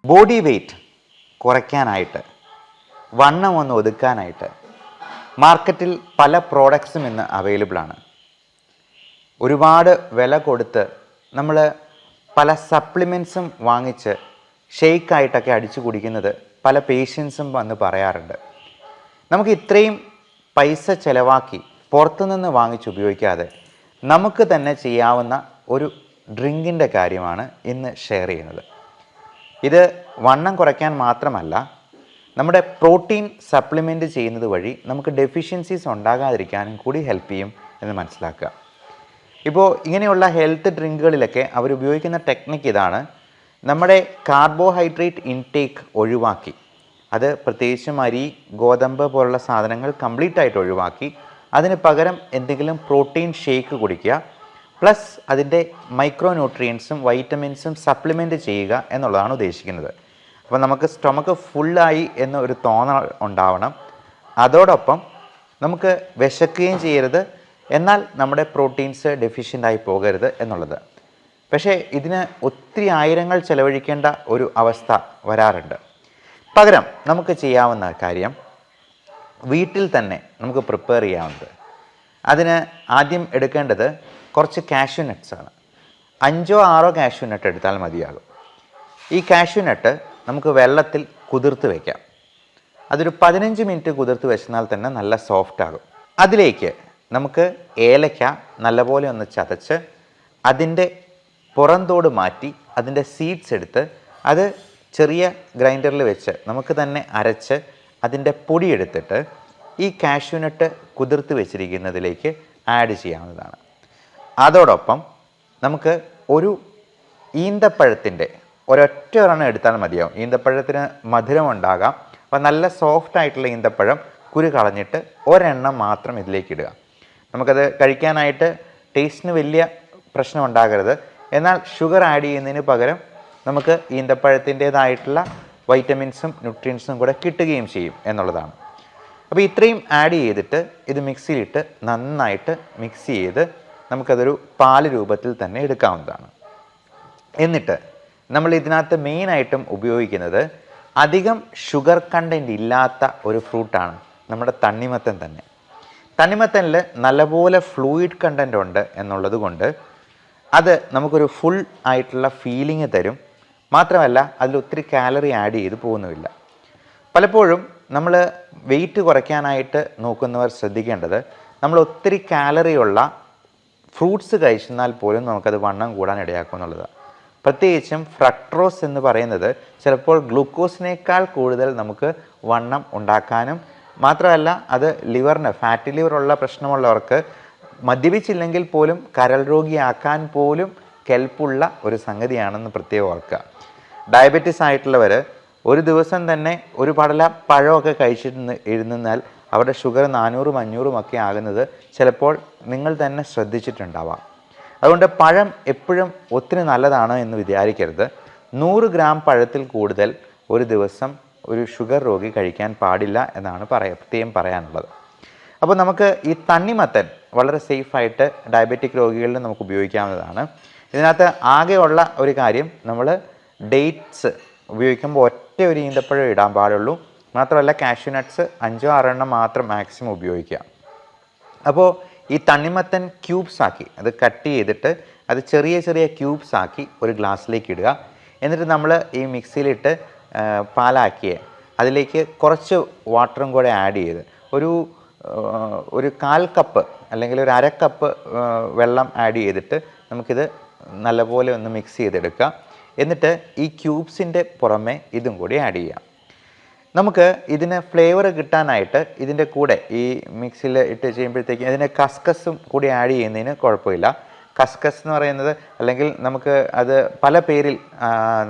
Body weight കുറയ്ക്കാനായിട്ട്, വണ്ണം ഒന്ന് ഒതുക്കാനായിട്ട് മാർക്കറ്റിൽ പല പ്രോഡക്ട്സും ഇന്ന് അവൈലബിൾ ആണ്. ഒരുപാട് വില കൊടുത്ത് നമ്മൾ പല സപ്ലിമെൻറ്റ്സും വാങ്ങിച്ച് ഷെയ്ക്കായിട്ടൊക്കെ അടിച്ചു കുടിക്കുന്നത് പല പേഷ്യൻസും വന്ന് പറയാറുണ്ട്. നമുക്ക് ഇത്രയും പൈസ ചിലവാക്കി പുറത്തുനിന്ന് വാങ്ങിച്ച് ഉപയോഗിക്കാതെ നമുക്ക് തന്നെ ചെയ്യാവുന്ന ഒരു ഡ്രിങ്കിൻ്റെ കാര്യമാണ് ഇന്ന് ഷെയർ ചെയ്യുന്നത്. ഇത് വണ്ണം കുറയ്ക്കാൻ മാത്രമല്ല, നമ്മുടെ പ്രോട്ടീൻ സപ്ലിമെൻറ്റ് ചെയ്യുന്നത് വഴി നമുക്ക് ഡെഫിഷ്യൻസീസ് ഉണ്ടാകാതിരിക്കാനും കൂടി ഹെൽപ്പ് ചെയ്യും എന്ന് മനസ്സിലാക്കുക. ഇപ്പോൾ ഇങ്ങനെയുള്ള ഹെൽത്ത് ഡ്രിങ്കുകളിലൊക്കെ അവരുപയോഗിക്കുന്ന ടെക്നിക്ക് ഇതാണ്. നമ്മുടെ കാർബോഹൈഡ്രേറ്റ് ഇൻടേക്ക് ഒഴിവാക്കി, അത് പ്രത്യേകിച്ചും അരി, ഗോതമ്പ് പോലുള്ള സാധനങ്ങൾ കംപ്ലീറ്റ് ആയിട്ട് ഒഴിവാക്കി അതിന് പകരം എന്തെങ്കിലും പ്രോട്ടീൻ ഷേക്ക് കുടിക്കുക, പ്ലസ് അതിൻ്റെ മൈക്രോ ന്യൂട്രിയൻസും വൈറ്റമിൻസും സപ്ലിമെൻറ്റ് ചെയ്യുക എന്നുള്ളതാണ് ഉദ്ദേശിക്കുന്നത്. അപ്പോൾ നമുക്ക് സ്റ്റൊമക്ക് ഫുള്ളായി എന്നൊരു തോന്നൽ ഉണ്ടാവണം. അതോടൊപ്പം നമുക്ക് വിശക്കുകയും ചെയ്യരുത്, എന്നാൽ നമ്മുടെ പ്രോട്ടീൻസ് ഡെഫിഷ്യൻ്റായി പോകരുത് എന്നുള്ളത്. പക്ഷേ ഇതിന് ഒത്തിരി ആയിരങ്ങൾ ചെലവഴിക്കേണ്ട ഒരു അവസ്ഥ വരാറുണ്ട്. പകരം നമുക്ക് ചെയ്യാവുന്ന കാര്യം വീട്ടിൽ തന്നെ നമുക്ക് പ്രിപ്പയർ ചെയ്യാവുന്നത്. അതിന് ആദ്യം എടുക്കേണ്ടത് കുറച്ച് കാഷ്യൂ നട്ട്സാണ്. 5-6 കാഷ്യൂ നട്ട് എടുത്താൽ മതിയാകും. ഈ കാഷ്യൂ നട്ട് നമുക്ക് വെള്ളത്തിൽ കുതിർത്ത് വയ്ക്കാം. അതൊരു 15 മിനിറ്റ് കുതിർത്ത് വെച്ചാൽ തന്നെ നല്ല സോഫ്റ്റ് ആകും. അതിലേക്ക് നമുക്ക് ഏലക്ക നല്ലപോലെ ഒന്ന് ചതച്ച് അതിൻ്റെ പുറന്തോട് മാറ്റി അതിൻ്റെ സീഡ്സ് എടുത്ത് അത് ചെറിയ ഗ്രൈൻഡറിൽ വെച്ച് നമുക്ക് തന്നെ അരച്ച് അതിൻ്റെ പൊടി എടുത്തിട്ട് ഈ കാഷ്യൂ നട്ട് കുതിർത്ത് വെച്ചിരിക്കുന്നതിലേക്ക് ആഡ് ചെയ്യാവുന്നതാണ്. അതോടൊപ്പം നമുക്ക് ഒരു ഈന്തപ്പഴത്തിൻ്റെ ഒരൊറ്റ ഒരെണ്ണം എടുത്താൽ മതിയാവും. ഈന്തപ്പഴത്തിന് മധുരം ഉണ്ടാകാം. അപ്പോൾ നല്ല സോഫ്റ്റ് ആയിട്ടുള്ള ഈന്തപ്പഴം കുരു കളഞ്ഞിട്ട് ഒരെണ്ണം മാത്രം ഇതിലേക്ക് ഇടുക. നമുക്കത് കഴിക്കാനായിട്ട് ടേസ്റ്റിന് വലിയ പ്രശ്നം ഉണ്ടാകരുത്, എന്നാൽ ഷുഗർ ആഡ് ചെയ്യുന്നതിന് പകരം നമുക്ക് ഈന്തപ്പഴത്തിൻ്റേതായിട്ടുള്ള വൈറ്റമിൻസും ന്യൂട്രിയൻസും കൂടെ കിട്ടുകയും ചെയ്യും എന്നുള്ളതാണ്. അപ്പോൾ ഇത്രയും ആഡ് ചെയ്തിട്ട് ഇത് മിക്സിയിലിട്ട് നന്നായിട്ട് മിക്സ് ചെയ്ത് നമുക്കതൊരു പാല് രൂപത്തിൽ തന്നെ എടുക്കാവുന്നതാണ്. എന്നിട്ട് നമ്മൾ ഇതിനകത്ത് മെയിനായിട്ടും ഉപയോഗിക്കുന്നത് അധികം ഷുഗർ കണ്ടൻറ്റ് ഇല്ലാത്ത ഒരു ഫ്രൂട്ടാണ് നമ്മുടെ തണ്ണിമത്തൻ തന്നെ. തണ്ണിമത്തനിൽ നല്ലപോലെ ഫ്ലൂയിഡ് കണ്ടൻറ്റ് ഉണ്ട് എന്നുള്ളത് കൊണ്ട് അത് നമുക്കൊരു ഫുൾ ആയിട്ടുള്ള ഫീലിംഗ് തരും. മാത്രമല്ല അതിൽ ഒത്തിരി കാലറി ആഡ് ചെയ്ത് പോകുന്നുമില്ല. പലപ്പോഴും നമ്മൾ വെയിറ്റ് കുറയ്ക്കാനായിട്ട് നോക്കുന്നവർ ശ്രദ്ധിക്കേണ്ടത്, നമ്മൾ ഒത്തിരി കാലറിയുള്ള ഫ്രൂട്ട്സ് കഴിച്ചെന്നാൽ പോലും നമുക്കത് വണ്ണം കൂടാൻ ഇടയാക്കും എന്നുള്ളതാണ്. പ്രത്യേകിച്ചും ഫ്രക്ട്രോസ് എന്ന് പറയുന്നത് ചിലപ്പോൾ ഗ്ലൂക്കോസിനേക്കാൾ കൂടുതൽ നമുക്ക് വണ്ണം ഉണ്ടാക്കാനും, മാത്രമല്ല അത് ലിവറിന് ഫാറ്റി ലിവറുള്ള പ്രശ്നമുള്ളവർക്ക് മദ്യപിച്ചില്ലെങ്കിൽ പോലും കരൾ രോഗിയാക്കാൻ പോലും കെൽപ്പുള്ള ഒരു സംഗതിയാണെന്ന് പ്രത്യേകം ഓർക്കുക. ഡയബറ്റീസ് ആയിട്ടുള്ളവർ ഒരു ദിവസം തന്നെ ഒരു പടല പഴമൊക്കെ കഴിച്ചിട്ട് ഇരുന്നാൽ അവരുടെ ഷുഗർ 400-500 ഒക്കെ ആകുന്നത് ചിലപ്പോൾ നിങ്ങൾ തന്നെ ശ്രദ്ധിച്ചിട്ടുണ്ടാവാം. അതുകൊണ്ട് പഴം എപ്പോഴും ഒത്തിരി നല്ലതാണ് എന്ന് വിചാരിക്കരുത്. 100 ഗ്രാം പഴത്തിൽ കൂടുതൽ ഒരു ദിവസം ഒരു ഷുഗർ രോഗി കഴിക്കാൻ പാടില്ല എന്നാണ് പ്രത്യേകം പറയാനുള്ളത്. അപ്പോൾ നമുക്ക് ഈ തണ്ണിമത്തൻ വളരെ സേഫായിട്ട് ഡയബറ്റിക് രോഗികളിൽ നമുക്ക് ഉപയോഗിക്കാവുന്നതാണ്. ഇതിനകത്ത് ആകെയുള്ള ഒരു കാര്യം, നമ്മൾ ഡേറ്റ്സ് ഉപയോഗിക്കുമ്പോൾ ഒറ്റ ഒരു ഈന്തപ്പഴം ഇടാൻ പാടുള്ളൂ. മാത്രമല്ല കാഷ്യൂ നട്ട്സ് 5-6 എണ്ണം മാത്രം മാക്സിമം ഉപയോഗിക്കുക. അപ്പോൾ ഈ തണ്ണിമത്തൻ ക്യൂബ്സ് ആക്കി അത് കട്ട് ചെയ്തിട്ട് അത് ചെറിയ ചെറിയ ക്യൂബ്സ് ആക്കി ഒരു ഗ്ലാസ്സിലേക്ക് ഇടുക. എന്നിട്ട് നമ്മൾ ഈ മിക്സിയിലിട്ട് പാലാക്കിയ അതിലേക്ക് കുറച്ച് വാട്ടറും കൂടെ ആഡ് ചെയ്ത് ഒരു 1/4 കപ്പ് അല്ലെങ്കിൽ ഒരു 1/2 കപ്പ് വെള്ളം ആഡ് ചെയ്തിട്ട് നമുക്കിത് നല്ലപോലെ ഒന്ന് മിക്സ് ചെയ്തെടുക്കുക. എന്നിട്ട് ഈ ക്യൂബ്സിൻ്റെ പുറമെ ഇതും കൂടി ആഡ് ചെയ്യാം. നമുക്ക് ഇതിന് ഫ്ലേവർ കിട്ടാനായിട്ട് ഇതിൻ്റെ കൂടെ ഈ മിക്സിയിൽ ഇട്ട് ചെയ്യുമ്പോഴത്തേക്കും ഇതിന് കസ്കസും കൂടി ആഡ് ചെയ്യുന്നതിന് കുഴപ്പമില്ല. കസ്കസ് എന്ന് പറയുന്നത്, അല്ലെങ്കിൽ നമുക്ക് അത് പല പേരിൽ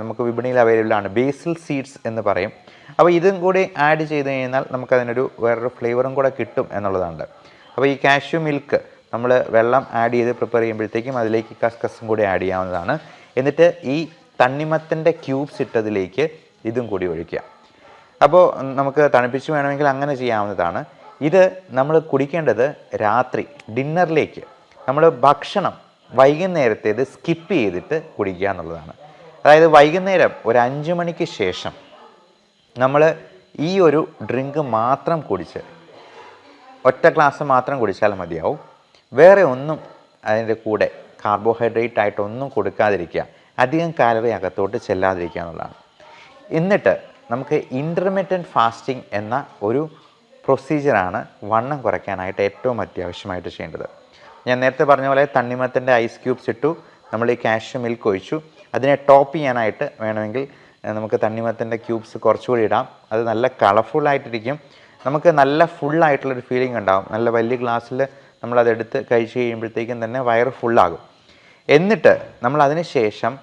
നമുക്ക് വിപണിയിൽ അവൈലബിൾ ആണ്, ബേസിൽ സീഡ്സ് എന്ന് പറയും. അപ്പോൾ ഇതും കൂടി ആഡ് ചെയ്ത് കഴിഞ്ഞാൽ നമുക്കതിനൊരു വേറൊരു ഫ്ലേവറും കൂടെ കിട്ടും എന്നുള്ളതാണ്. അപ്പോൾ ഈ കാഷ്യൂ മിൽക്ക് നമ്മൾ വെള്ളം ആഡ് ചെയ്ത് പ്രിപ്പയർ ചെയ്യുമ്പോഴത്തേക്കും അതിലേക്ക് കസ്കസും കൂടി ആഡ് ചെയ്യാവുന്നതാണ്. എന്നിട്ട് ഈ തണ്ണിമത്തൻ്റെ ക്യൂബ്സ് ഇട്ടതിലേക്ക് ഇതും കൂടി ഒഴിക്കുക. അപ്പോൾ നമുക്ക് തണുപ്പിച്ച് വേണമെങ്കിൽ അങ്ങനെ ചെയ്യാവുന്നതാണ്. ഇത് നമ്മൾ കുടിക്കേണ്ടത് രാത്രി ഡിന്നറിലേക്ക്, നമ്മൾ ഭക്ഷണം വൈകുന്നേരത്തേത് സ്കിപ്പ് ചെയ്തിട്ട് കുടിക്കുക എന്നുള്ളതാണ്. അതായത് വൈകുന്നേരം ഒരു 5 മണിക്ക് ശേഷം നമ്മൾ ഈ ഒരു ഡ്രിങ്ക് മാത്രം കുടിച്ച് ഒറ്റ ഗ്ലാസ് മാത്രം കുടിച്ചാൽ മതിയാവും. വേറെ ഒന്നും അതിൻ്റെ കൂടെ കാർബോഹൈഡ്രേറ്റ് ആയിട്ടൊന്നും കൊടുക്കാതിരിക്കുക, അധികം കാലറി അകത്തോട്ട് ചെല്ലാതിരിക്കുക എന്നുള്ളതാണ്. എന്നിട്ട് നമുക്ക് ഇൻ്റർമിറ്റൻറ്റ് ഫാസ്റ്റിംഗ് എന്ന ഒരു പ്രൊസീജിയറാണ് വണ്ണം കുറയ്ക്കാനായിട്ട് ഏറ്റവും അത്യാവശ്യമായിട്ട് ചെയ്യേണ്ടത്. ഞാൻ നേരത്തെ പറഞ്ഞ പോലെ തണ്ണിമത്തൻ്റെ ഐസ് ക്യൂബ്സ് ഇട്ടു, നമ്മൾ ഈ കാഷ്യൂ മിൽക്ക് ഒഴിച്ചു. അതിനെ ടോപ്പ് ചെയ്യാനായിട്ട് വേണമെങ്കിൽ നമുക്ക് തണ്ണിമത്തൻ്റെ ക്യൂബ്സ് കുറച്ചുകൂടി ഇടാം. അത് നല്ല കളർഫുള്ളായിട്ടിരിക്കും, നമുക്ക് നല്ല ഫുള്ളായിട്ടുള്ളൊരു ഫീലിംഗ് ഉണ്ടാകും. നല്ല വലിയ ഗ്ലാസ്സിൽ നമ്മളതെടുത്ത് കഴിച്ച് കഴിയുമ്പോഴത്തേക്കും തന്നെ വയറ് ഫുള്ളാകും. എന്നിട്ട് നമ്മൾ അതിന് ശേഷം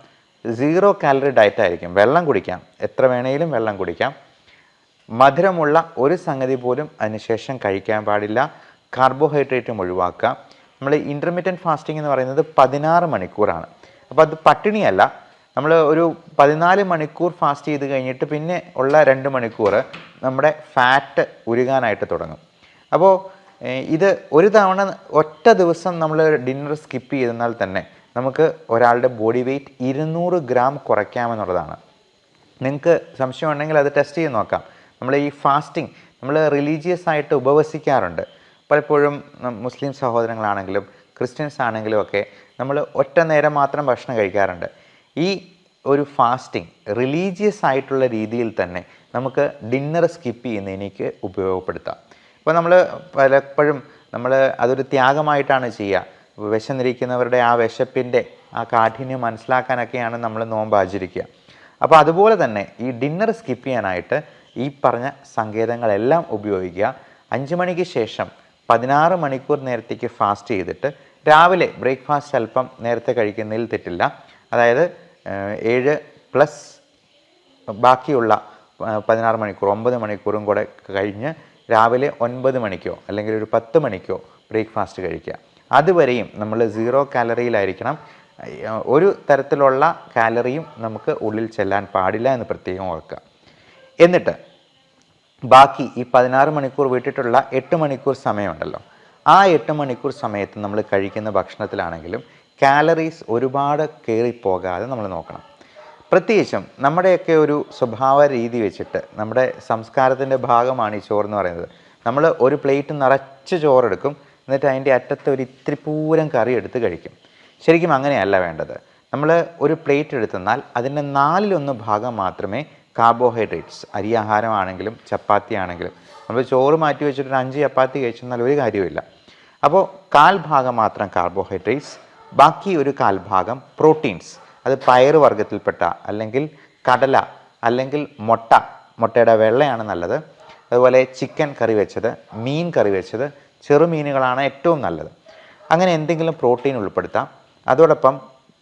0 കാലറി ഡയറ്റായിരിക്കും. വെള്ളം കുടിക്കാം, എത്ര വേണമെങ്കിലും വെള്ളം കുടിക്കാം. മധുരമുള്ള ഒരു സംഗതി പോലും അതിനുശേഷം കഴിക്കാൻ പാടില്ല. കാർബോഹൈഡ്രേറ്റും ഒഴിവാക്കുക. നമ്മൾ ഇൻ്റർമിറ്റൻറ്റ് ഫാസ്റ്റിംഗ് എന്ന് പറയുന്നത് 16 മണിക്കൂറാണ്. അപ്പോൾ അത് പട്ടിണിയല്ല. നമ്മൾ ഒരു 14 മണിക്കൂർ ഫാസ്റ്റ് ചെയ്ത് കഴിഞ്ഞിട്ട് പിന്നെ ഉള്ള 2 മണിക്കൂർ നമ്മുടെ ഫാറ്റ് ഉരുകാനായിട്ട് തുടങ്ങും. അപ്പോൾ ഇത് ഒരു തവണ ഒറ്റ ദിവസം നമ്മൾ ഡിന്നർ സ്കിപ്പ് ചെയ്തെന്നാൽ തന്നെ നമുക്ക് ഒരാളുടെ ബോഡി വെയ്റ്റ് 200 ഗ്രാം കുറയ്ക്കാമെന്നുള്ളതാണ്. നിങ്ങൾക്ക് സംശയം ഉണ്ടെങ്കിൽ അത് ടെസ്റ്റ് ചെയ്ത് നോക്കാം. നമ്മൾ ഈ ഫാസ്റ്റിംഗ് നമ്മൾ റിലീജിയസ് ആയിട്ട് ഉപവസിക്കാറുണ്ട്. പലപ്പോഴും മുസ്ലിം സഹോദരങ്ങളാണെങ്കിലും ക്രിസ്ത്യൻസ് ആണെങ്കിലും ഒക്കെ നമ്മൾ ഒറ്റ നേരം മാത്രം ഭക്ഷണം കഴിക്കാറുണ്ട്. ഈ ഒരു ഫാസ്റ്റിംഗ് റിലീജിയസ് ആയിട്ടുള്ള രീതിയിൽ തന്നെ നമുക്ക് ഡിന്നർ സ്കിപ്പ് ചെയ്യുന്നതിനേക്ക് ഉപയോഗപ്പെടുത്താം. ഇപ്പോൾ നമ്മൾ പലപ്പോഴും അതൊരു ത്യാഗമായിട്ടാണ് ചെയ്യുക. വിശന്നിരിക്കുന്നവരുടെ ആ വിശപ്പിൻ്റെ ആ കാഠിന്യം മനസ്സിലാക്കാനൊക്കെയാണ് നമ്മൾ നോമ്പ് ആചരിക്കുക. അപ്പോൾ അതുപോലെ തന്നെ ഈ ഡിന്നർ സ്കിപ്പ് ചെയ്യാനായിട്ട് ഈ പറഞ്ഞ സങ്കേതങ്ങളെല്ലാം ഉപയോഗിക്കുക. 5 മണിക്ക് ശേഷം 16 മണിക്കൂർ നേരത്തേക്ക് ഫാസ്റ്റ് ചെയ്തിട്ട് രാവിലെ ബ്രേക്ക്ഫാസ്റ്റ് അല്പം നേരത്തെ കഴിക്കുന്നതിൽ തെറ്റില്ല. അതായത് 7 പ്ലസ് ബാക്കിയുള്ള 16 മണിക്കൂർ 9 മണിക്കൂറും കൂടെ കഴിഞ്ഞ് രാവിലെ 9 മണിക്കോ അല്ലെങ്കിൽ ഒരു 10 മണിക്കോ ബ്രേക്ക്ഫാസ്റ്റ് കഴിക്കുക. അതുവരെയും നമ്മൾ 0 കാലറിയിലായിരിക്കണം. ഒരു തരത്തിലുള്ള കാലറിയും നമുക്ക് ഉള്ളിൽ ചെല്ലാൻ പാടില്ല എന്ന് പ്രത്യേകം ഓർക്കുക. എന്നിട്ട് ബാക്കി ഈ 16 മണിക്കൂർ വിട്ടിട്ടുള്ള 8 മണിക്കൂർ സമയമുണ്ടല്ലോ, ആ 8 മണിക്കൂർ സമയത്ത് നമ്മൾ കഴിക്കുന്ന ഭക്ഷണത്തിലാണെങ്കിലും കാലറീസ് ഒരുപാട് കയറിപ്പോകാതെ നമ്മൾ നോക്കണം. പ്രത്യേകിച്ചും നമ്മുടെയൊക്കെ ഒരു സ്വഭാവ രീതി വെച്ചിട്ട് നമ്മുടെ സംസ്കാരത്തിൻ്റെ ഭാഗമാണ് ഈ ചോറെന്ന് പറയുന്നത്. നമ്മൾ ഒരു പ്ലേറ്റ് നിറച്ച് ചോറെടുക്കും, എന്നിട്ട് അതിൻ്റെ അറ്റത്ത് ഒരു ഇത്തിരി പൂരം കറി എടുത്ത് കഴിക്കും. ശരിക്കും അങ്ങനെയല്ല വേണ്ടത്. നമ്മൾ ഒരു പ്ലേറ്റ് എടുത്തെന്നാൽ അതിൻ്റെ 4/1 ഭാഗം മാത്രമേ കാർബോഹൈഡ്രേറ്റ്സ്, അരിയാഹാരമാണെങ്കിലും ചപ്പാത്തി ആണെങ്കിലും, നമ്മൾ ചോറ് മാറ്റി വെച്ചിട്ട് 5 ചപ്പാത്തി കഴിച്ചെന്നാൽ ഒരു കാര്യമില്ല. അപ്പോൾ 1/4 ഭാഗം മാത്രം കാർബോഹൈഡ്രേറ്റ്സ്, ബാക്കി ഒരു 1/4 ഭാഗം പ്രോട്ടീൻസ്. അത് പയറ് വർഗ്ഗത്തിൽപ്പെട്ട അല്ലെങ്കിൽ കടല അല്ലെങ്കിൽ മുട്ടയുടെ വെള്ളയാണ് നല്ലത്. അതുപോലെ ചിക്കൻ കറി വെച്ചത്, മീൻ കറി വെച്ചത്, ചെറുമീനുകളാണ് ഏറ്റവും നല്ലത്. അങ്ങനെ എന്തെങ്കിലും പ്രോട്ടീൻ ഉൾപ്പെടുത്താം. അതോടൊപ്പം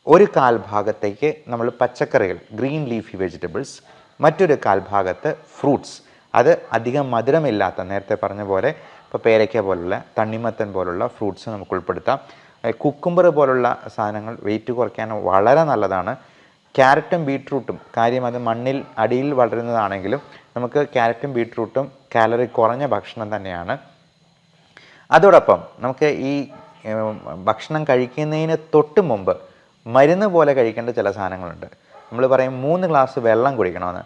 ഒരു 1/4 ഭാഗത്തേക്ക് നമ്മൾ പച്ചക്കറികൾ, ഗ്രീൻ ലീഫി വെജിറ്റബിൾസ്, മറ്റൊരു 1/4 ഭാഗത്ത് ഫ്രൂട്ട്സ്. അത് അധികം മധുരമില്ലാത്ത, നേരത്തെ പറഞ്ഞ പോലെ ഇപ്പോൾ പേരയ്ക്ക പോലുള്ള തണ്ണിമത്തൻ പോലുള്ള ഫ്രൂട്ട്സ് നമുക്ക് ഉൾപ്പെടുത്താം. കുക്കുംബർ പോലുള്ള സാധനങ്ങൾ വെയിറ്റ് കുറയ്ക്കാൻ വളരെ നല്ലതാണ്. ക്യാരറ്റും ബീട്രൂട്ടും, കാര്യം അത് മണ്ണിൽ അടിയിൽ വളരുന്നതാണെങ്കിലും നമുക്ക് ക്യാരറ്റും ബീട്രൂട്ടും കാലറി കുറഞ്ഞ ഭക്ഷണം തന്നെയാണ്. അതോടൊപ്പം നമുക്ക് ഈ ഭക്ഷണം കഴിക്കുന്നതിന് തൊട്ട് മുമ്പ് മരുന്ന് പോലെ കഴിക്കേണ്ട ചില സാധനങ്ങളുണ്ട്. നമ്മൾ പറയും 3 ഗ്ലാസ് വെള്ളം കുടിക്കണമെന്ന്.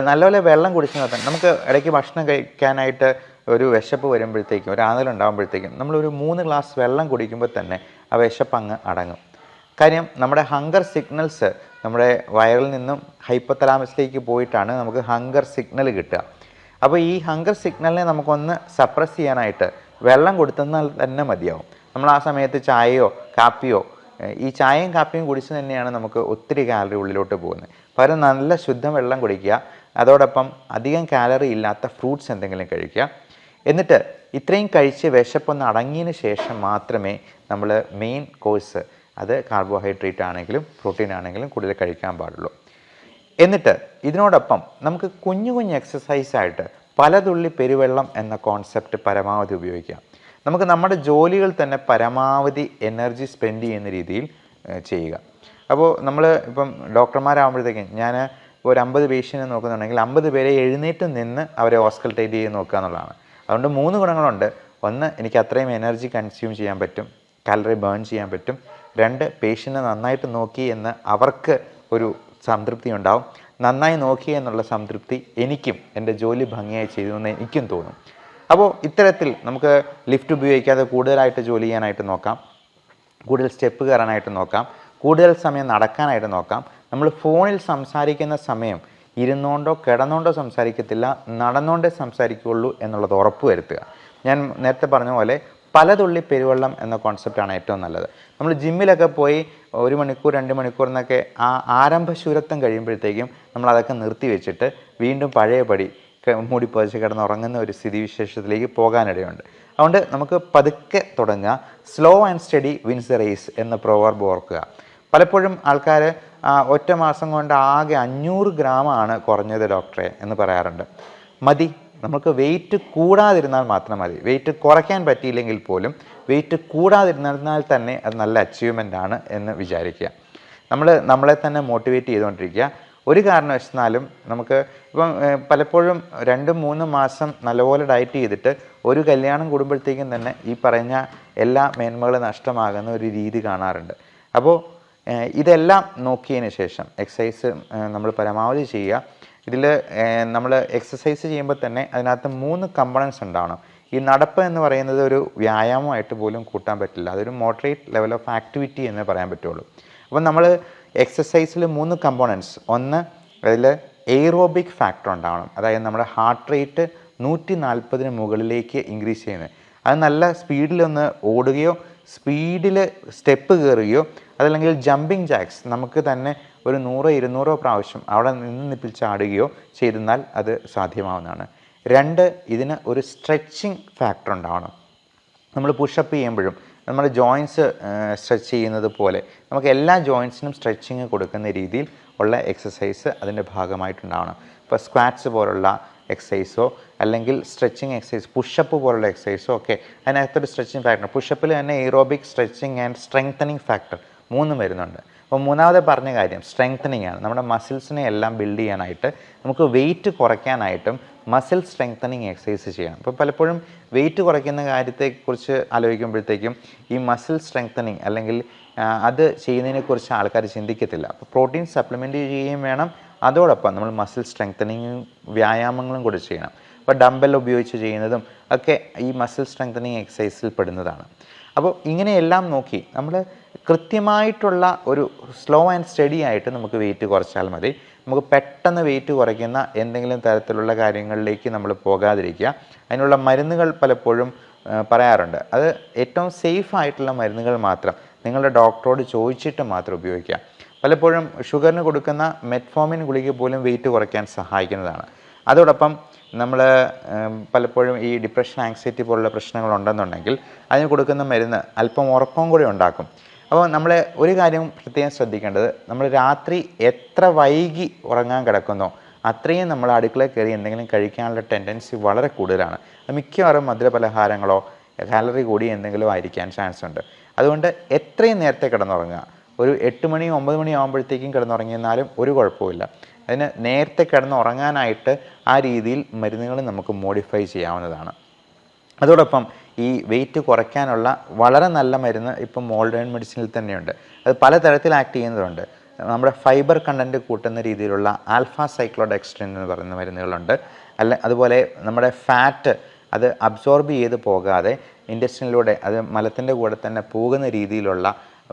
നല്ലപോലെ വെള്ളം കുടിച്ചാൽ തന്നെ നമുക്ക് ഇടയ്ക്ക് ഭക്ഷണം കഴിക്കാനായിട്ട് ഒരു വിശപ്പ് വരുമ്പോഴത്തേക്കും, ഒരു ആനലുണ്ടാകുമ്പോഴത്തേക്കും നമ്മളൊരു 3 ഗ്ലാസ് വെള്ളം കുടിക്കുമ്പോൾ തന്നെ ആ വിശപ്പ് അങ്ങ് അടങ്ങും. കാര്യം നമ്മുടെ ഹങ്കർ സിഗ്നൽസ് നമ്മുടെ വയറിൽ നിന്നും ഹൈപ്പോതലാമസിലേക്ക് പോയിട്ടാണ് നമുക്ക് ഹങ്കർ സിഗ്നൽ കിട്ടുക. അപ്പോൾ ഈ ഹങ്കർ സിഗ്നലിനെ നമുക്കൊന്ന് സപ്രസ് ചെയ്യാനായിട്ട് വെള്ളം കൊടുത്തെന്നാൽ തന്നെ മതിയാവും. നമ്മൾ ആ സമയത്ത് ചായയോ കാപ്പിയോ, ഈ ചായയും കാപ്പിയും കുടിച്ച് തന്നെയാണ് നമുക്ക് ഒത്തിരി കാലറി ഉള്ളിലോട്ട് പോകുന്നത്. പകരം നല്ല ശുദ്ധ വെള്ളം കുടിക്കുക. അതോടൊപ്പം അധികം കാലറി ഇല്ലാത്ത ഫ്രൂട്ട്സ് എന്തെങ്കിലും കഴിക്കുക. എന്നിട്ട് ഇത്രയും കഴിച്ച് വിശപ്പൊന്ന് അടങ്ങിയതിന് ശേഷം മാത്രമേ നമ്മൾ മെയിൻ കോഴ്സ്, അത് കാർബോഹൈഡ്രേറ്റ് ആണെങ്കിലും പ്രോട്ടീൻ ആണെങ്കിലും കൂടുതൽ കഴിക്കാൻ പാടുള്ളൂ. എന്നിട്ട് ഇതിനോടൊപ്പം നമുക്ക് കുഞ്ഞു കുഞ്ഞ് എക്സസൈസായിട്ട് പലതുള്ളി പെരുവെള്ളം എന്ന കോൺസെപ്റ്റ് പരമാവധി ഉപയോഗിക്കാം. നമുക്ക് നമ്മുടെ ജോലികൾ തന്നെ പരമാവധി എനർജി സ്പെൻഡ് ചെയ്യുന്ന രീതിയിൽ ചെയ്യുക. അപ്പോൾ നമ്മൾ ഇപ്പം ഡോക്ടർമാരാകുമ്പോഴത്തേക്കും ഞാൻ ഒരു 50 പേഷ്യൻറ്റിനെ നോക്കുന്നുണ്ടെങ്കിൽ 50 പേരെ എഴുന്നേറ്റ് നിന്ന് അവരെ ഓസ്കൾട്ടേറ്റ് ചെയ്ത് നോക്കുക എന്നുള്ളതാണ്. അതുകൊണ്ട് 3 ഗുണങ്ങളുണ്ട്. ഒന്ന്, എനിക്ക് അത്രയും എനർജി കൺസ്യൂം ചെയ്യാൻ പറ്റും, കാലറി ബേൺ ചെയ്യാൻ പറ്റും. 2, പേഷ്യൻറ്റിനെ നന്നായിട്ട് നോക്കി എന്ന് അവർക്ക് ഒരു സംതൃപ്തി ഉണ്ടാവും. നന്നായി നോക്കി എന്നുള്ള സംതൃപ്തി എനിക്കും എൻ്റെ ജോലി ഭംഗിയായി ചെയ്തു എന്ന് എനിക്കും തോന്നും. അപ്പോൾ ഇത്തരത്തിൽ നമുക്ക് ലിഫ്റ്റ് ഉപയോഗിക്കാതെ കൂടുതലായിട്ട് ജോലി ചെയ്യാനായിട്ട് നോക്കാം, കൂടുതൽ സ്റ്റെപ്പ് കയറാനായിട്ട് നോക്കാം, കൂടുതൽ സമയം നടക്കാനായിട്ട് നോക്കാം. നമ്മൾ ഫോണിൽ സംസാരിക്കുന്ന സമയം ഇരുന്നുകൊണ്ടോ കിടന്നുകൊണ്ടോ സംസാരിക്കത്തില്ല, നടന്നുകൊണ്ടേ സംസാരിക്കുകയുള്ളൂ എന്നുള്ളത് ഉറപ്പ് വരുത്തുക. ഞാൻ നേരത്തെ പറഞ്ഞ പോലെ പലതുള്ളി പെരുവെള്ളം എന്ന കോൺസെപ്റ്റാണ് ഏറ്റവും നല്ലത്. നമ്മൾ ജിമ്മിലൊക്കെ പോയി 1 മണിക്കൂർ 2 മണിക്കൂർ എന്നൊക്കെ ആ ആരംഭശൂരത്വം കഴിയുമ്പോഴത്തേക്കും നമ്മളതൊക്കെ നിർത്തി വെച്ചിട്ട് വീണ്ടും പഴയപടി മൂടി പുതച്ച് കിടന്നുറങ്ങുന്ന ഒരു സ്ഥിതിവിശേഷത്തിലേക്ക് പോകാനിടയുണ്ട്. അതുകൊണ്ട് നമുക്ക് പതുക്കെ തുടങ്ങുക. Slow and steady wins the race എന്ന പ്രൊവർബ് ഓർക്കുക. പലപ്പോഴും ആൾക്കാർ ഒറ്റ മാസം കൊണ്ട് ആകെ 500 ഗ്രാമാണ് കുറഞ്ഞത് ഡോക്ടറെ എന്ന് പറയാറുണ്ട്. മതി, നമുക്ക് വെയിറ്റ് കൂടാതിരുന്നാൽ മാത്രം മതി. വെയിറ്റ് കുറയ്ക്കാൻ പറ്റിയില്ലെങ്കിൽ പോലും വെയിറ്റ് കൂടാതിരുന്നാൽ തന്നെ അത് നല്ല അച്ചീവ്മെൻ്റ് ആണ് എന്ന് വിചാരിക്കുക. നമ്മളെ തന്നെ മോട്ടിവേറ്റ് ചെയ്തുകൊണ്ടിരിക്കുക. ഒരു കാരണവശാലും നമുക്ക് ഇപ്പം പലപ്പോഴും 2-3 മാസം നല്ലപോലെ ഡയറ്റ് ചെയ്തിട്ട് ഒരു കല്യാണം കൂടുമ്പോഴത്തേക്കും തന്നെ ഈ പറഞ്ഞ എല്ലാ മേന്മകളും നഷ്ടമാകുന്ന ഒരു രീതി കാണാറുണ്ട്. അപ്പോൾ ഇതെല്ലാം നോക്കിയതിന് ശേഷം എക്സസൈസ് നമ്മൾ പരമാവധി ചെയ്യുക. ഇതിൽ നമ്മൾ എക്സസൈസ് ചെയ്യുമ്പോൾ തന്നെ അതിനകത്ത് 3 കമ്പണൻസ് ഉണ്ടാവണം. ഈ നടപ്പ് എന്ന് പറയുന്നത് ഒരു വ്യായാമമായിട്ട് പോലും കൂട്ടാൻ പറ്റില്ല, അതൊരു മോഡറേറ്റ് ലെവൽ ഓഫ് ആക്ടിവിറ്റി എന്ന് പറയാൻ പറ്റുള്ളൂ. അപ്പം നമ്മൾ എക്സസൈസിൽ 3 കമ്പോണൻസ്, ഒന്ന് അതിൽ എയ്റോബിക് ഫാക്ടർ ഉണ്ടാവണം, അതായത് നമ്മുടെ ഹാർട്ട് റേറ്റ് 140 മുകളിലേക്ക് ഇൻക്രീസ് ചെയ്യുന്നത്. അത് നല്ല സ്പീഡിലൊന്ന് ഓടുകയോ സ്പീഡിൽ സ്റ്റെപ്പ് കയറുകയോ അതല്ലെങ്കിൽ ജമ്പിങ് ജാക്സ് നമുക്ക് തന്നെ ഒരു 100-200 പ്രാവശ്യം അവിടെ നിന്ന് ചാടുകയോ ചെയ്തെന്നാൽ അത് സാധ്യമാവുന്നതാണ്. 2, ഇതിന് ഒരു സ്ട്രെച്ചിങ് ഫാക്ടർ ഉണ്ടാവണം. നമ്മൾ പുഷപ്പ് ചെയ്യുമ്പോഴും നമ്മുടെ ജോയിൻറ്റ്സ് സ്ട്രെച്ച് ചെയ്യുന്നത് പോലെ നമുക്ക് എല്ലാ ജോയിൻറ്റ്സിനും സ്ട്രെച്ചിങ് കൊടുക്കുന്ന രീതിയിൽ ഉള്ള എക്സസൈസ് അതിൻ്റെ ഭാഗമായിട്ടുണ്ടാവണം. ഇപ്പോൾ സ്ക്വാറ്റ്സ് പോലുള്ള എക്സസൈസോ അല്ലെങ്കിൽ സ്ട്രെച്ചിങ് എക്സസൈസ്, പുഷപ്പ് പോലുള്ള എക്സസൈസോ ഒക്കെ അതിനകത്തൊരു സ്ട്രെച്ചിങ് ഫാക്ടർ. പുഷപ്പിൽ തന്നെ aerobic, stretching and strengthening factor 3 വരുന്നുണ്ട്. അപ്പോൾ 3ാമത് പറഞ്ഞ കാര്യം സ്ട്രെങ്തനിങ് ആണ്. നമ്മുടെ മസിൽസിനെ എല്ലാം ബിൽഡ് ചെയ്യാനായിട്ട് നമുക്ക് വെയിറ്റ് കുറയ്ക്കാനായിട്ടും മസിൽ സ്ട്രെങ്തനിങ് എക്സസൈസ് ചെയ്യണം. അപ്പോൾ പലപ്പോഴും വെയിറ്റ് കുറയ്ക്കുന്ന കാര്യത്തെക്കുറിച്ച് ആലോചിക്കുമ്പോഴത്തേക്കും ഈ മസിൽ സ്ട്രെങ്തനിങ് അല്ലെങ്കിൽ അത് ചെയ്യുന്നതിനെക്കുറിച്ച് ആൾക്കാർ ചിന്തിക്കത്തില്ല. അപ്പോൾ പ്രോട്ടീൻ സപ്ലിമെൻറ്റ് ചെയ്യുകയും വേണം, അതോടൊപ്പം നമ്മൾ മസിൽ സ്ട്രെങ്തനിങ്ങും വ്യായാമങ്ങളും കൂടി ചെയ്യണം. അപ്പോൾ ഡംബൽ ഉപയോഗിച്ച് ചെയ്യുന്നതും ഒക്കെ ഈ മസിൽ സ്ട്രെങ്തനിങ് എക്സസൈസിൽ പെടുന്നതാണ്. അപ്പോൾ ഇങ്ങനെയെല്ലാം നോക്കി നമ്മൾ കൃത്യമായിട്ടുള്ള ഒരു സ്ലോ ആൻഡ് സ്റ്റഡി ആയിട്ട് നമുക്ക് വെയിറ്റ് കുറച്ചാൽ മതി. നമുക്ക് പെട്ടെന്ന് വെയിറ്റ് കുറയ്ക്കുന്ന എന്തെങ്കിലും തരത്തിലുള്ള കാര്യങ്ങളിലേക്ക് നമ്മൾ പോകാതിരിക്കുക. അതിനുള്ള മരുന്നുകൾ പലപ്പോഴും പറയാറുണ്ട്. അത് ഏറ്റവും സേഫ് ആയിട്ടുള്ള മരുന്നുകൾ മാത്രം നിങ്ങളുടെ ഡോക്ടറോട് ചോദിച്ചിട്ട് മാത്രം ഉപയോഗിക്കുക. പലപ്പോഴും ഷുഗറിന് കൊടുക്കുന്ന മെറ്റ്ഫോമിൻ ഗുളിക പോലും വെയിറ്റ് കുറയ്ക്കാൻ സഹായിക്കുന്നതാണ്. അതോടൊപ്പം നമ്മൾ പലപ്പോഴും ഈ ഡിപ്രഷൻ, ആങ്സൈറ്റി പോലുള്ള പ്രശ്നങ്ങളുണ്ടെന്നുണ്ടെങ്കിൽ അതിന് കൊടുക്കുന്ന മരുന്ന് അല്പം ഉറക്കം കൂടി ഉണ്ടാക്കും. അപ്പോൾ നമ്മൾ ഒരു കാര്യം പ്രത്യേകം ശ്രദ്ധിക്കേണ്ടത്, നമ്മൾ രാത്രി എത്ര വൈകി ഉറങ്ങാൻ കിടക്കുന്നോ അത്രയും നമ്മൾ അടുക്കളയിൽ കയറി എന്തെങ്കിലും കഴിക്കാനുള്ള ടെൻഡൻസി വളരെ കൂടുതലാണ്. അത് മിക്കവാറും മധുരപലഹാരങ്ങളോ കാലറി കൂടി എന്തെങ്കിലും ആയിരിക്കാൻ ചാൻസ് ഉണ്ട്. അതുകൊണ്ട് എത്രയും നേരത്തെ കിടന്നുറങ്ങുക. ഒരു 8 മണി 9 മണി ആകുമ്പോഴത്തേക്കും കിടന്നുറങ്ങിയെന്നാലും ഒരു കുഴപ്പമില്ല. അതിന് നേരത്തെ കിടന്നുറങ്ങാനായിട്ട് ആ രീതിയിൽ മരുന്നുകൾ നമുക്ക് മോഡിഫൈ ചെയ്യാവുന്നതാണ്. അതോടൊപ്പം ഈ വെയിറ്റ് കുറയ്ക്കാനുള്ള വളരെ നല്ല മരുന്ന് ഇപ്പം മോഡേൺ മെഡിസിനിൽ തന്നെയുണ്ട്. അത് പലതരത്തിൽ ആക്ട് ചെയ്യുന്നതുണ്ട്. നമ്മുടെ ഫൈബർ കണ്ടൻറ്റ് കൂട്ടുന്ന രീതിയിലുള്ള ആൽഫ സൈക്ലോഡെക്സ്ട്രിൻ എന്ന് പറയുന്ന മരുന്നുകളുണ്ട്. അതുപോലെ നമ്മുടെ ഫാറ്റ് അത് അബ്സോർബ് ചെയ്ത് പോകാതെ ഇൻറ്റസ്റ്റിനിലൂടെ അത് മലത്തിൻ്റെ കൂടെ തന്നെ പോകുന്ന രീതിയിലുള്ള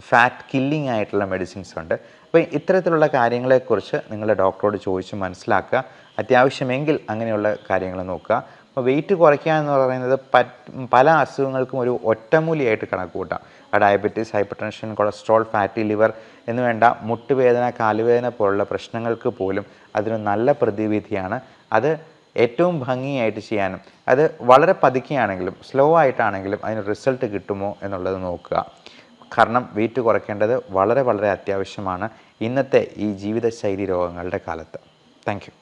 ഫാറ്റ് കില്ലിംഗ് ആയിട്ടുള്ള മെഡിസിൻസ് ഉണ്ട്. അപ്പോൾ ഇത്തരത്തിലുള്ള കാര്യങ്ങളെക്കുറിച്ച് നിങ്ങളുടെ ഡോക്ടറോട് ചോദിച്ച് മനസ്സിലാക്കുക. അത്യാവശ്യമെങ്കിൽ അങ്ങനെയുള്ള കാര്യങ്ങൾ നോക്കുക. അപ്പോൾ വെയിറ്റ് കുറയ്ക്കുക എന്ന് പറയുന്നത് പല അസുഖങ്ങൾക്കും ഒരു ഒറ്റമൂലിയായിട്ട് കണക്ക് കൂട്ടാം. Diabetes, hyper tension, cholesterol, fatty liver എന്ന് വേണ്ട മുട്ടുവേദന, കാലുവേദന പോലുള്ള പ്രശ്നങ്ങൾക്ക് പോലും അതൊരു നല്ല പ്രതിവിധിയാണ്. അത് ഏറ്റവും ഭംഗിയായിട്ട് ചെയ്യാനും അത് വളരെ പതുക്കെയാണെങ്കിലും സ്ലോ ആയിട്ടാണെങ്കിലും അതിന് റിസൾട്ട് കിട്ടുമോ എന്നുള്ളത് നോക്കുക. കാരണം വെയിറ്റ് കുറയ്ക്കേണ്ടത് വളരെ വളരെ അത്യാവശ്യമാണ് ഇന്നത്തെ ഈ ജീവിതശൈലി രോഗങ്ങളുടെ കാലത്ത്. Thank you.